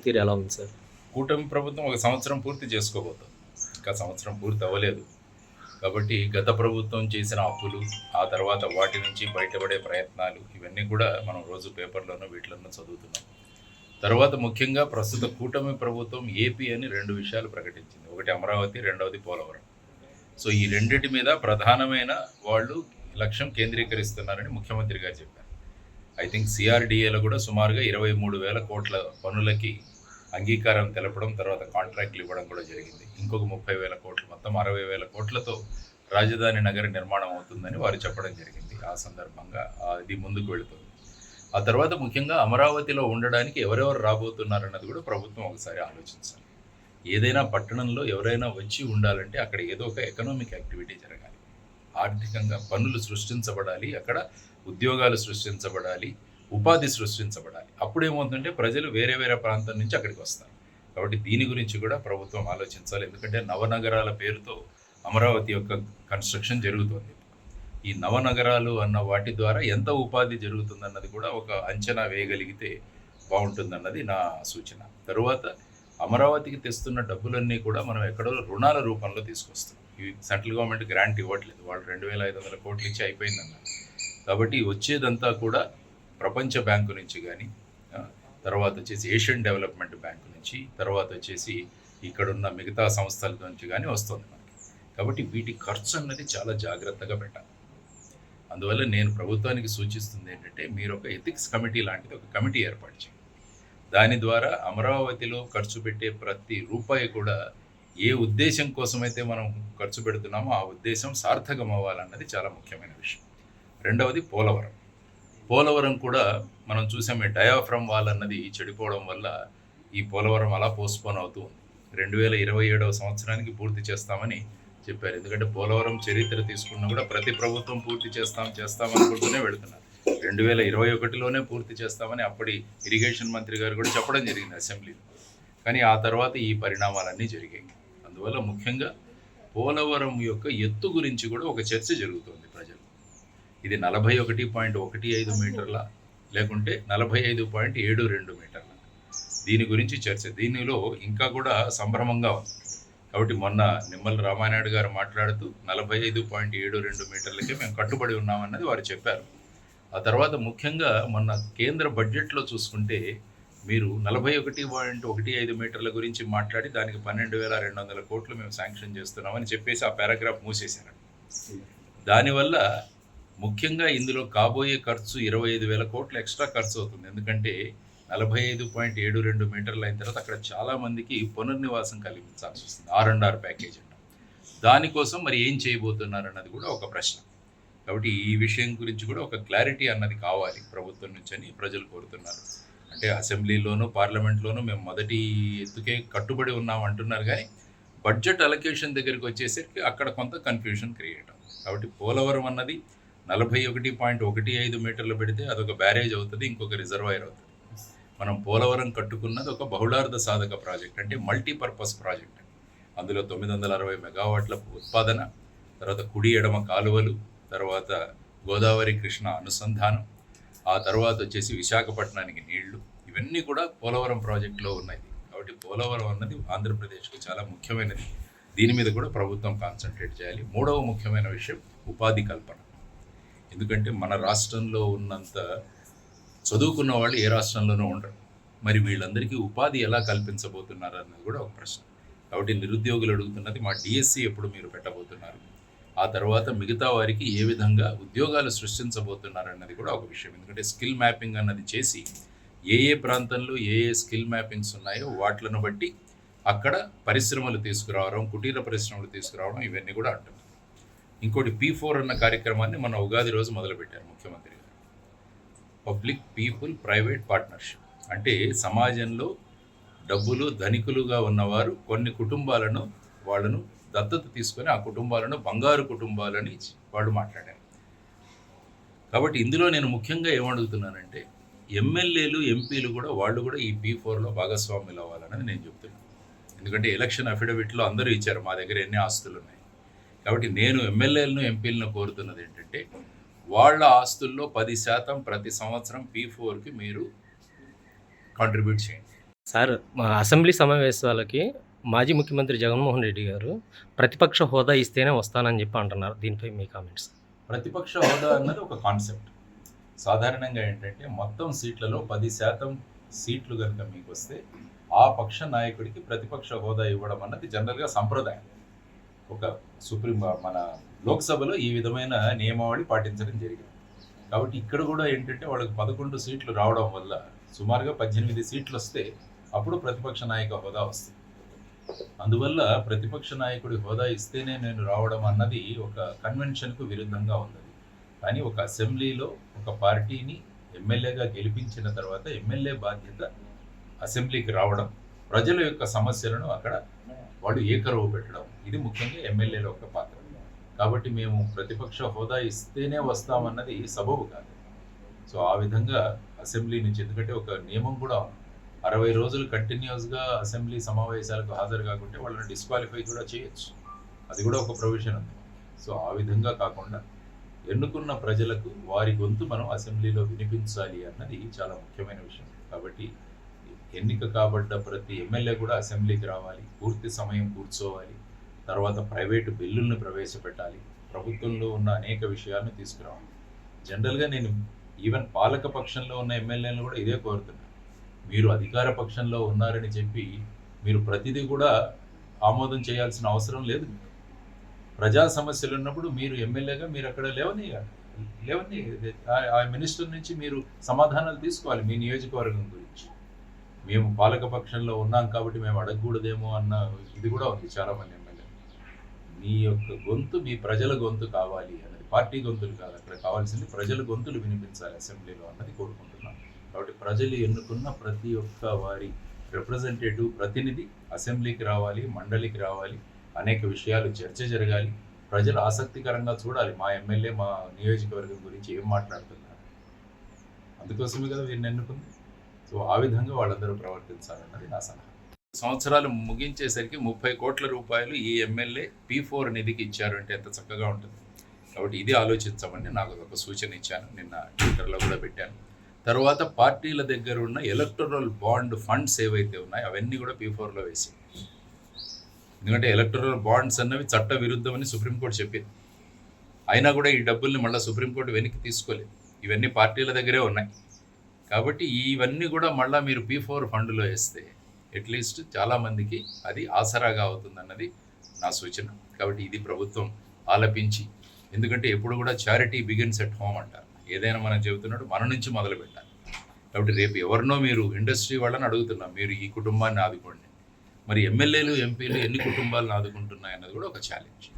తీరు ఎలా ఉంది సార్? కూటమి ప్రభుత్వం ఒక సంవత్సరం పూర్తి చేసుకోబోతుంది. ఇంకా సంవత్సరం పూర్తి అవ్వలేదు. కాబట్టి గత ప్రభుత్వం చేసిన అప్పులు, ఆ తర్వాత వాటి నుంచి బయటపడే ప్రయత్నాలు ఇవన్నీ కూడా మనం రోజు పేపర్లోనూ వీటిలోనూ చదువుతున్నాం. తర్వాత ముఖ్యంగా ప్రస్తుత కూటమి ప్రభుత్వం ఏపీ అని 2 విషయాలు ప్రకటించింది. ఒకటి అమరావతి, రెండవది పోలవరం. సో ఈ రెండిటి మీద ప్రధానమైన వాళ్ళు లక్ష్యం కేంద్రీకరిస్తున్నారని ముఖ్యమంత్రి గారు చెప్పారు. ఐ థింక్ సిఆర్డిఏలో కూడా సుమారుగా 23,000 కోట్ల పనులకి అంగీకారం తెలపడం, తర్వాత కాంట్రాక్ట్లు ఇవ్వడం కూడా జరిగింది. ఇంకొక 30,000 కోట్లు, మొత్తం 60,000 కోట్లతో రాజధాని నగర నిర్మాణం అవుతుందని వారు చెప్పడం జరిగింది. ఆ సందర్భంగా అది ముందుకు వెళుతుంది. ఆ తర్వాత ముఖ్యంగా అమరావతిలో ఉండడానికి ఎవరెవరు రాబోతున్నారన్నది కూడా ప్రభుత్వం ఒకసారి ఆలోచించాలి. ఏదైనా పట్టణంలో ఎవరైనా వచ్చి ఉండాలంటే అక్కడ ఏదో ఒక ఎకనామిక్ యాక్టివిటీ జరగాలి, ఆర్థికంగా పనులు సృష్టించబడాలి, అక్కడ ఉద్యోగాలు సృష్టించబడాలి, ఉపాధి సృష్టించబడాలి. అప్పుడేమవుతుందంటే ప్రజలు వేరే వేరే ప్రాంతం నుంచి అక్కడికి వస్తారు. కాబట్టి దీని గురించి కూడా ప్రభుత్వం ఆలోచించాలి. ఎందుకంటే నవనగరాల పేరుతో అమరావతి యొక్క కన్స్ట్రక్షన్ జరుగుతుంది. ఈ నవనగరాలు అన్న వాటి ద్వారా ఎంత ఉపాధి జరుగుతుందన్నది కూడా ఒక అంచనా వేయగలిగితే బాగుంటుందన్నది నా సూచన. తరువాత అమరావతికి తెస్తున్న డబ్బులన్నీ కూడా మనం ఎక్కడో రుణాల రూపంలో తీసుకొస్తాం. ఇవి సెంట్రల్ గవర్నమెంట్ గ్రాంట్ ఇవ్వట్లేదు. వాళ్ళు 2,500 కోట్లు ఇచ్చి అయిపోయిందన్నారు. కాబట్టి వచ్చేదంతా కూడా ప్రపంచ బ్యాంకు నుంచి కానీ, తర్వాత వచ్చేసి ఏషియన్ డెవలప్మెంట్ బ్యాంకు నుంచి, తర్వాత వచ్చేసి ఇక్కడున్న మిగతా సంస్థల నుంచి కానీ వస్తుంది మనకి. కాబట్టి వీటి ఖర్చు అన్నది చాలా జాగ్రత్తగా పెట్టాలి. అందువల్ల నేను ప్రభుత్వానికి సూచిస్తుంది ఏంటంటే, మీరు ఒక ఎథిక్స్ కమిటీ లాంటిది ఒక కమిటీ ఏర్పాటు చేయండి. దాని ద్వారా అమరావతిలో ఖర్చు పెట్టే ప్రతి రూపాయి కూడా ఏ ఉద్దేశం కోసమైతే మనం ఖర్చు పెడుతున్నామో ఆ ఉద్దేశం సార్థకం అవ్వాలన్నది చాలా ముఖ్యమైన విషయం. రెండవది పోలవరం. పోలవరం కూడా మనం చూసామే, డయాఫ్రమ్ వాల్ అన్నది చెడిపోవడం వల్ల ఈ పోలవరం అలా పోస్ట్పోన్ అవుతూ ఉంది. 2027వ సంవత్సరానికి పూర్తి చేస్తామని చెప్పారు. ఎందుకంటే పోలవరం చరిత్ర తీసుకున్నా కూడా ప్రతి ప్రభుత్వం పూర్తి చేస్తామనుకుంటూనే వెళుతున్నారు. 2021లోనే పూర్తి చేస్తామని అప్పటి ఇరిగేషన్ మంత్రి గారు కూడా చెప్పడం జరిగింది అసెంబ్లీలో. కానీ ఆ తర్వాత ఈ పరిణామాలన్నీ జరిగాయి. అందువల్ల ముఖ్యంగా పోలవరం యొక్క ఎత్తు గురించి కూడా ఒక చర్చ జరుగుతుంది ప్రజలు. ఇది 41.15 మీటర్ల లేకుంటే 45.72 మీటర్ల, దీని గురించి చర్చ. దీనిలో ఇంకా కూడా సంభ్రమంగా ఉంది. కాబట్టి మొన్న నిమ్మల రామానాయుడు గారు మాట్లాడుతూ 45.72 మీటర్లకే మేము కట్టుబడి ఉన్నామన్నది వారు చెప్పారు. ఆ తర్వాత ముఖ్యంగా మొన్న కేంద్ర బడ్జెట్లో చూసుకుంటే మీరు 41.15 మీటర్ల గురించి మాట్లాడి దానికి 12,200 కోట్లు మేము శాంక్షన్ చేస్తున్నామని చెప్పేసి ఆ పారాగ్రాఫ్ మూసేశారు. దానివల్ల ముఖ్యంగా ఇందులో కాబోయే ఖర్చు 25,000 కోట్లు ఎక్స్ట్రా ఖర్చు అవుతుంది. ఎందుకంటే 45.72 మీటర్లు అయిన తర్వాత అక్కడ చాలామందికి పునర్నివాసం కల్పించాల్సి వస్తుంది. R&R ప్యాకేజ్ అంటాం. దానికోసం మరి ఏం చేయబోతున్నారు అన్నది కూడా ఒక ప్రశ్న. కాబట్టి ఈ విషయం గురించి కూడా ఒక క్లారిటీ అన్నది కావాలి ప్రభుత్వం నుంచి అని ప్రజలు కోరుతున్నారు. అంటే అసెంబ్లీలోనూ పార్లమెంట్లోనూ మేము మొదటి ఎత్తుకే కట్టుబడి ఉన్నాం అంటున్నారు, కానీ బడ్జెట్ అలొకేషన్ దగ్గరికి వచ్చేసరికి అక్కడ కొంత కన్ఫ్యూషన్ క్రియేట్ అవుతుంది. కాబట్టి పోలవరం అన్నది 41.15 మీటర్లు పెడితే అదొక బ్యారేజ్ అవుతుంది, ఇంకొక రిజర్వాయర్ అవుతుంది. మనం పోలవరం కట్టుకున్నది ఒక బహుళార్థ సాధక ప్రాజెక్ట్, అంటే మల్టీపర్పస్ ప్రాజెక్ట్. అందులో 960 మెగావాట్ల ఉత్పాదన, తర్వాత కుడి ఎడమ కాలువలు, తర్వాత గోదావరి కృష్ణ అనుసంధానం, ఆ తర్వాత వచ్చేసి విశాఖపట్నానికి నీళ్లు, ఇవన్నీ కూడా పోలవరం ప్రాజెక్టులో ఉన్నాయి. కాబట్టి పోలవరం అన్నది ఆంధ్రప్రదేశ్కి చాలా ముఖ్యమైనది. దీని మీద కూడా ప్రభుత్వం కాన్సన్ట్రేట్ చేయాలి. మూడవ ముఖ్యమైన విషయం ఉపాధి కల్పన. ఎందుకంటే మన రాష్ట్రంలో ఉన్నంత చదువుకున్న వాళ్ళు ఏ రాష్ట్రంలోనూ ఉండరు. మరి వీళ్ళందరికీ ఉపాధి ఎలా కల్పించబోతున్నారు అన్నది కూడా ఒక ప్రశ్న. కాబట్టి నిరుద్యోగులు అడుగుతున్నది మా డిఎస్సి ఎప్పుడు మీరు పెట్టబోతున్నారు, ఆ తర్వాత మిగతా వారికి ఏ విధంగా ఉద్యోగాలు సృష్టించబోతున్నారు అన్నది కూడా ఒక విషయం. ఎందుకంటే స్కిల్ మ్యాపింగ్ అన్నది చేసి ఏ ఏ ప్రాంతంలో ఏ ఏ స్కిల్ మ్యాపింగ్స్ ఉన్నాయో వాటిలను బట్టి అక్కడ పరిశ్రమలు తీసుకురావడం, కుటీర పరిశ్రమలు తీసుకురావడం, ఇవన్నీ కూడా అంటున్నారు. ఇంకోటి P4 అన్న కార్యక్రమాన్ని మన ఉగాది రోజు మొదలుపెట్టారు ముఖ్యమంత్రి గారు. Public people private partnership. అంటే సమాజంలో డబ్బులు ధనికులుగా ఉన్నవారు కొన్ని కుటుంబాలను వాళ్ళను దత్తత తీసుకొని ఆ కుటుంబాలను బంగారు కుటుంబాలని వాళ్ళు మాట్లాడారు. కాబట్టి ఇందులో నేను ముఖ్యంగా ఏమడుగుతున్నానంటే, ఎమ్మెల్యేలు ఎంపీలు కూడా వాళ్ళు కూడా ఈ P4లో భాగస్వాములు అవ్వాలని నేను చెప్తున్నాను. ఎందుకంటే ఎలక్షన్ అఫిడవిట్లో అందరూ ఇచ్చారు మా దగ్గర ఎన్ని ఆస్తులు ఉన్నాయి. కాబట్టి నేను ఎమ్మెల్యేలను ఎంపీలను కోరుతున్నది ఏంటంటే, వాళ్ళ ఆస్తుల్లో 10% ప్రతి సంవత్సరం P4కి మీరు కాంట్రిబ్యూట్ చేయండి. సార్, మా అసెంబ్లీ సమావేశాలకి మాజీ ముఖ్యమంత్రి జగన్మోహన్ రెడ్డి గారు ప్రతిపక్ష హోదా ఇస్తేనే వస్తానని చెప్పి అంటున్నారు. దీనిపై మీ కామెంట్స్? ప్రతిపక్ష హోదా అన్నది ఒక కాన్సెప్ట్. సాధారణంగా ఏంటంటే మొత్తం సీట్లలో 10% సీట్లు కనుక మీకు వస్తే ఆ పక్ష నాయకుడికి ప్రతిపక్ష హోదా ఇవ్వడం అన్నది జనరల్గా సంప్రదాయం. ఒక మన లోక్సభలో ఈ విధమైన నియమావళి పాటించడం జరిగింది. కాబట్టి ఇక్కడ కూడా ఏంటంటే వాళ్ళకి 11 సీట్లు రావడం వల్ల సుమారుగా 18 సీట్లు వస్తే అప్పుడు ప్రతిపక్ష నాయక హోదా వస్తుంది. అందువల్ల ప్రతిపక్ష నాయకుడి హోదా ఇస్తేనే నేను రావడం అన్నది ఒక కన్వెన్షన్కు విరుద్ధంగా ఉన్నది. కానీ ఒక అసెంబ్లీలో ఒక పార్టీని ఎమ్మెల్యేగా గెలిపించిన తర్వాత ఎమ్మెల్యే బాధ్యత అసెంబ్లీకి రావడం, ప్రజల యొక్క సమస్యలను అక్కడ వాడు ఏకరువు పెట్టడం, ఇది ముఖ్యంగా ఎమ్మెల్యేల యొక్క పాత్ర. కాబట్టి మేము ప్రతిపక్ష హోదా ఇస్తేనే వస్తామన్నది సబబు కాదు. సో ఆ విధంగా అసెంబ్లీ నుంచి, ఎందుకంటే ఒక నియమం కూడా 60 రోజులు కంటిన్యూస్గా అసెంబ్లీ సమావేశాలకు హాజరు కాకుంటే వాళ్ళని డిస్క్వాలిఫై కూడా చేయొచ్చు. అది కూడా ఒక ప్రొవిజన్ ఉంది. సో ఆ విధంగా కాకుండా ఎన్నుకున్న ప్రజలకు వారి గొంతు మనం అసెంబ్లీలో వినిపించాలి అన్నది చాలా ముఖ్యమైన విషయం. కాబట్టి ఎన్నిక కాబడ్డ ప్రతి ఎమ్మెల్యే కూడా అసెంబ్లీకి రావాలి, పూర్తి సమయం కూర్చోవాలి, తర్వాత ప్రైవేటు బిల్లుల్ని ప్రవేశపెట్టాలి, ప్రభుత్వంలో ఉన్న అనేక విషయాలను తీసుకురావాలి. జనరల్గా నేను ఈవెన్ పాలక పక్షంలో ఉన్న ఎమ్మెల్యేలను కూడా ఇదే కోరుతున్నాను. మీరు అధికార పక్షంలో ఉన్నారని చెప్పి మీరు ప్రతిదీ కూడా ఆమోదం చేయాల్సిన అవసరం లేదు. ప్రజా సమస్యలు ఉన్నప్పుడు మీరు ఎమ్మెల్యేగా మీరు అక్కడ లేవని ఆ మినిస్టర్ నుంచి మీరు సమాధానాలు తీసుకోవాలి మీ నియోజకవర్గం గురించి. మేము పాలక పక్షంలో ఉన్నాం కాబట్టి మేము అడగకూడదేమో అన్న ఇది కూడా ఉంది చాలామంది ఎమ్మెల్యే. మీ యొక్క గొంతు మీ ప్రజల గొంతు కావాలి అన్నది, పార్టీ గొంతులు కాదు, అక్కడ కావాల్సింది ప్రజల గొంతులు వినిపించాలి అసెంబ్లీలో అన్నది కోరుకుంటున్నాం. కాబట్టి ప్రజలు ఎన్నుకున్న ప్రతి ఒక్క వారి రిప్రజెంటేటివ్ ప్రతినిధి అసెంబ్లీకి రావాలి, మండలికి రావాలి, అనేక విషయాలు చర్చ జరగాలి, ప్రజలు ఆసక్తికరంగా చూడాలి మా ఎమ్మెల్యే మా నియోజకవర్గం గురించి ఏం మాట్లాడుతున్నారు. అందుకోసమే కదా వీరిని ఎన్నుకుంది. సో ఆ విధంగా వాళ్ళందరూ ప్రవర్తించాలన్నది నా సలహా. సంవత్సరాలు ముగించేసరికి 30 కోట్ల రూపాయలు ఈ ఎమ్మెల్యే P4 నిధికి ఇచ్చారు అంటే ఎంత చక్కగా ఉంటుంది. కాబట్టి ఇది ఆలోచించమని నాకు ఒక సూచన ఇచ్చాను, నిన్న ట్విట్టర్లో కూడా పెట్టాను. తర్వాత పార్టీల దగ్గర ఉన్న ఎలక్టోరల్ బాండ్ ఫండ్స్ ఏవైతే ఉన్నాయో అవన్నీ కూడా P4లో వేసి, ఎందుకంటే ఎలక్టోరల్ బాండ్స్ అన్నవి చట్ట విరుద్ధమని సుప్రీంకోర్టు చెప్పింది. అయినా కూడా ఈ డబ్బుల్ని మళ్ళీ సుప్రీంకోర్టు వెనక్కి తీసుకోలేదు. ఇవన్నీ పార్టీల దగ్గరే ఉన్నాయి. కాబట్టి ఇవన్నీ కూడా మళ్ళీ మీరు P4 ఫండ్లో వేస్తే అట్లీస్ట్ చాలామందికి అది ఆసరాగా అవుతుందన్నది నా సూచన. కాబట్టి ఇది ప్రభుత్వం ఆలపించి, ఎందుకంటే ఎప్పుడు కూడా చారిటీ బిగిన్స్ ఎట్ హోమ్ అంటారు. ఏదైనా మనం చెబుతున్నట్టు మన నుంచి మొదలు పెట్టాలి. కాబట్టి రేపు ఎవరినో మీరు ఇండస్ట్రీ వాళ్ళని అడుగుతున్నాం, మీరు ఈ కుటుంబాన్ని ఆదుకోండి. మరి ఎమ్మెల్యేలు ఎంపీలు ఎన్ని కుటుంబాలను ఆదుకుంటున్నాయన్నది కూడా ఒక ఛాలెంజ్.